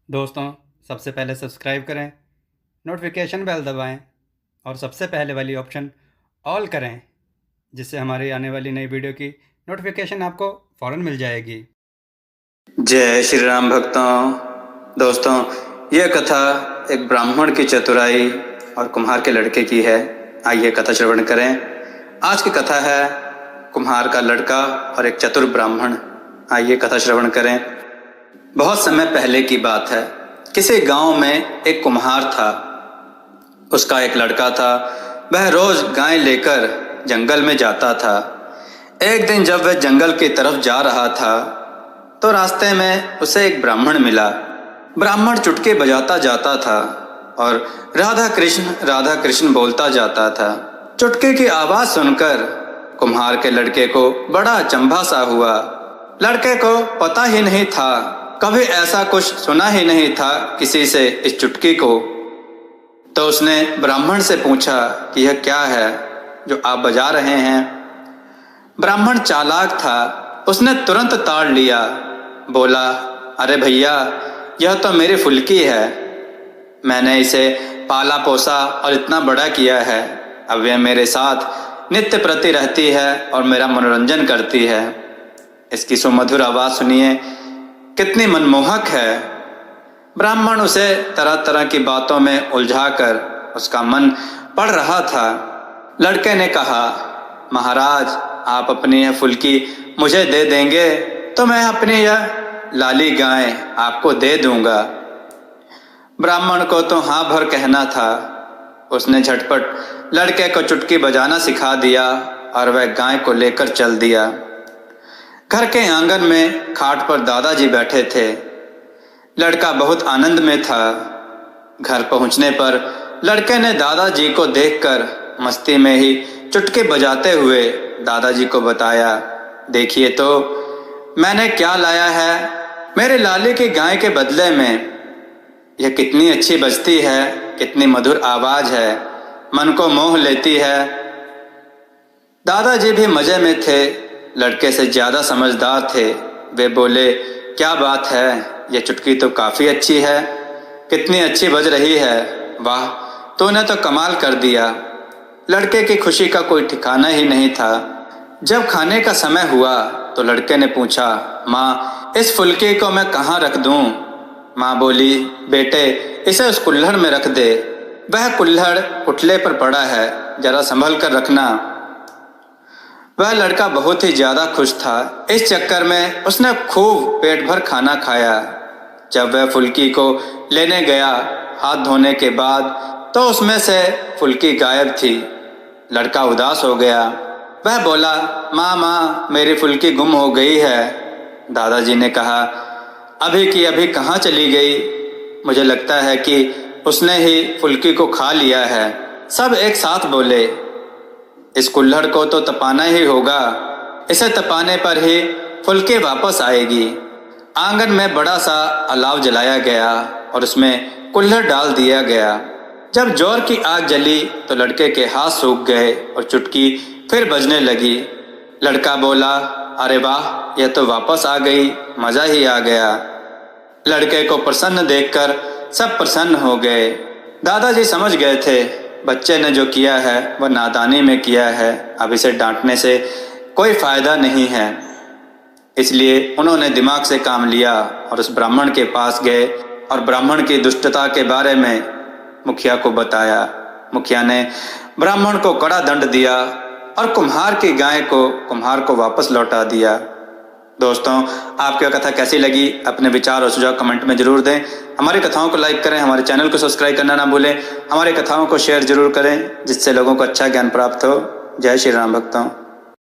दोस्तों, सबसे पहले सब्सक्राइब करें, नोटिफिकेशन बेल दबाएं और सबसे पहले वाली ऑप्शन ऑल करें, जिससे हमारी आने वाली नई वीडियो की नोटिफिकेशन आपको फ़ौरन मिल जाएगी। जय श्री राम भक्तों। दोस्तों, यह कथा एक ब्राह्मण की चतुराई और कुम्हार के लड़के की है। आइए कथा श्रवण करें। आज की कथा है कुम्हार का लड़का और एक चतुर ब्राह्मण। आइए कथा श्रवण करें। बहुत समय पहले की बात है। किसी गांव में एक कुम्हार था। उसका एक लड़का था। वह रोज गाय लेकर जंगल में जाता था। एक दिन जब वह जंगल की तरफ जा रहा था तो रास्ते में उसे एक ब्राह्मण मिला। ब्राह्मण चुटकी बजाता जाता था और राधा कृष्ण बोलता जाता था। चुटकी की आवाज सुनकर कुम्हार के लड़के को बड़ा अचंभा सा हुआ। लड़के को पता ही नहीं था, कभी ऐसा कुछ सुना ही नहीं था किसी से इस चुटकी को। तो उसने ब्राह्मण से पूछा कि यह क्या है जो आप बजा रहे हैं। ब्राह्मण चालाक था। उसने तुरंत ताड़ लिया। बोला, अरे भैया, यह तो मेरी फुल्की है। मैंने इसे पाला पोसा और इतना बड़ा किया है। अब यह मेरे साथ नित्य प्रति रहती है और मेरा मनोरंजन करती है। इसकी सुमधुर आवाज सुनिए, कितनी मनमोहक है। ब्राह्मण उसे तरह तरह की बातों में उलझाकर उसका मन पढ़ रहा था। लड़के ने कहा, महाराज, आप अपनी यह फुल्की मुझे दे देंगे तो मैं अपनी यह लाली गाय आपको दे दूंगा। ब्राह्मण को तो हाँ भर कहना था। उसने झटपट लड़के को चुटकी बजाना सिखा दिया और वह गाय को लेकर चल दिया। घर के आंगन में खाट पर दादाजी बैठे थे। लड़का बहुत आनंद में था। घर पहुंचने पर लड़के ने दादाजी को देखकर मस्ती में ही चुटकी बजाते हुए दादाजी को बताया, देखिए तो मैंने क्या लाया है। मेरे लाली की गाय के बदले में यह कितनी अच्छी बजती है, कितनी मधुर आवाज है, मन को मोह लेती है। दादाजी भी मजे में थे, लड़के से ज्यादा समझदार थे। वे बोले, क्या बात है, यह चुटकी तो काफी अच्छी है, कितनी अच्छी बज रही है। वाह, तूने तो कमाल कर दिया। लड़के की खुशी का कोई ठिकाना ही नहीं था। जब खाने का समय हुआ तो लड़के ने पूछा, माँ, इस फुल्की को मैं कहाँ रख दूं? माँ बोली, बेटे, इसे उस कुल्हड़ में रख दे। वह कुल्हड़ उठले पर पड़ा है, जरा संभल कर रखना। वह लड़का बहुत ही ज्यादा खुश था। इस चक्कर में उसने खूब पेट भर खाना खाया। जब वह फुल्की को लेने गया हाथ धोने के बाद तो उसमें से फुल्की गायब थी। लड़का उदास हो गया। वह बोला, माँ, मेरी फुल्की गुम हो गई है। दादाजी ने कहा, अभी की अभी कहाँ चली गई? मुझे लगता है कि उसने ही फुल्की को खा लिया है। सब एक साथ बोले, इस कुल्हड़ को तो तपाना ही होगा। इसे तपाने पर ही फुल्की वापस आएगी। आंगन में बड़ा सा अलाव जलाया गया और उसमें कुल्हड़ डाल दिया गया। जब जोर की आग जली तो लड़के के हाथ सूख गए और चुटकी फिर बजने लगी। लड़का बोला, अरे वाह, यह तो वापस आ गई, मजा ही आ गया। लड़के को प्रसन्न देखकर सब प्रसन्न हो गए। दादाजी समझ गए थे, बच्चे ने जो किया है वह नादानी में किया है, अब इसे डांटने से कोई फायदा नहीं है। इसलिए उन्होंने दिमाग से काम लिया और उस ब्राह्मण के पास गए और ब्राह्मण की दुष्टता के बारे में मुखिया को बताया। मुखिया ने ब्राह्मण को कड़ा दंड दिया और कुम्हार की गाय को कुम्हार को वापस लौटा दिया। दोस्तों, आपको कथा कैसी लगी? अपने विचार और सुझाव कमेंट में जरूर दें। हमारी कथाओं को लाइक करें, हमारे चैनल को सब्सक्राइब करना ना भूलें। हमारी कथाओं को शेयर जरूर करें जिससे लोगों को अच्छा ज्ञान प्राप्त हो। जय श्री राम भक्तों।